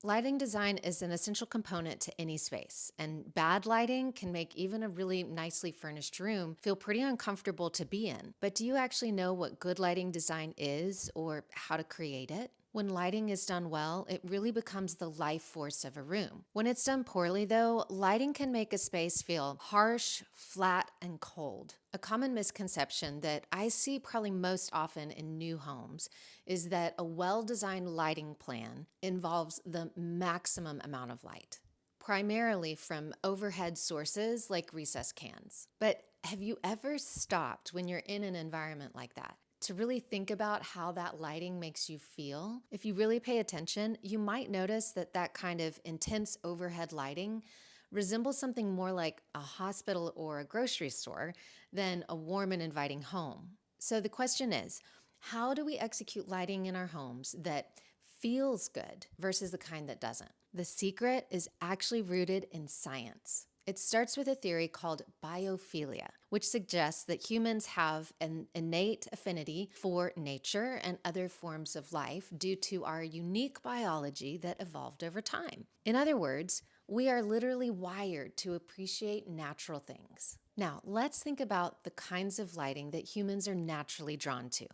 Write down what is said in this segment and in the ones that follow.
Lighting design is an essential component to any space, and bad lighting can make even a really nicely furnished room feel pretty uncomfortable to be in. But do you actually know what good lighting design is or how to create it? When lighting is done well, it really becomes the life force of a room. When it's done poorly, though, lighting can make a space feel harsh, flat, and cold. A common misconception that I see probably most often in new homes is that a well-designed lighting plan involves the maximum amount of light, primarily from overhead sources like recessed cans. But have you ever stopped when you're in an environment like that to really think about how that lighting makes you feel? If you really pay attention, you might notice that that kind of intense overhead lighting resembles something more like a hospital or a grocery store than a warm and inviting home. So the question is, how do we execute lighting in our homes that feels good versus the kind that doesn't? The secret is actually rooted in science. It starts with a theory called biophilia, which suggests that humans have an innate affinity for nature and other forms of life due to our unique biology that evolved over time. In other words, we are literally wired to appreciate natural things. Now, let's think about the kinds of lighting that humans are naturally drawn to.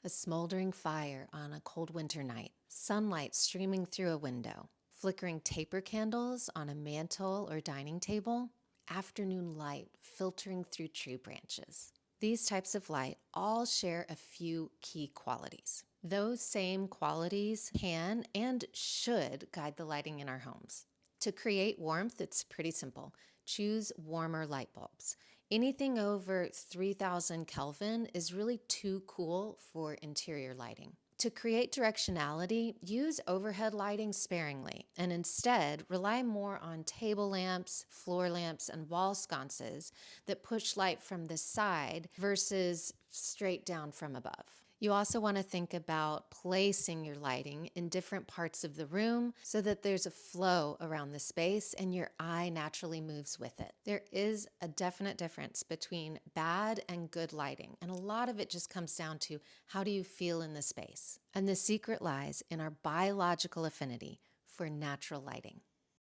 A smoldering fire on a cold winter night, sunlight streaming through a window, flickering taper candles on a mantle or dining table, afternoon light filtering through tree branches. These types of light all share a few key qualities. Those same qualities can and should guide the lighting in our homes. To create warmth, it's pretty simple. Choose warmer light bulbs. Anything over 3000 Kelvin is really too cool for interior lighting. To create directionality, use overhead lighting sparingly and instead rely more on table lamps, floor lamps, and wall sconces that push light from the side versus straight down from above. You also want to think about placing your lighting in different parts of the room so that there's a flow around the space and your eye naturally moves with it. There is a definite difference between bad and good lighting, and a lot of it just comes down to how do you feel in the space. And the secret lies in our biological affinity for natural lighting.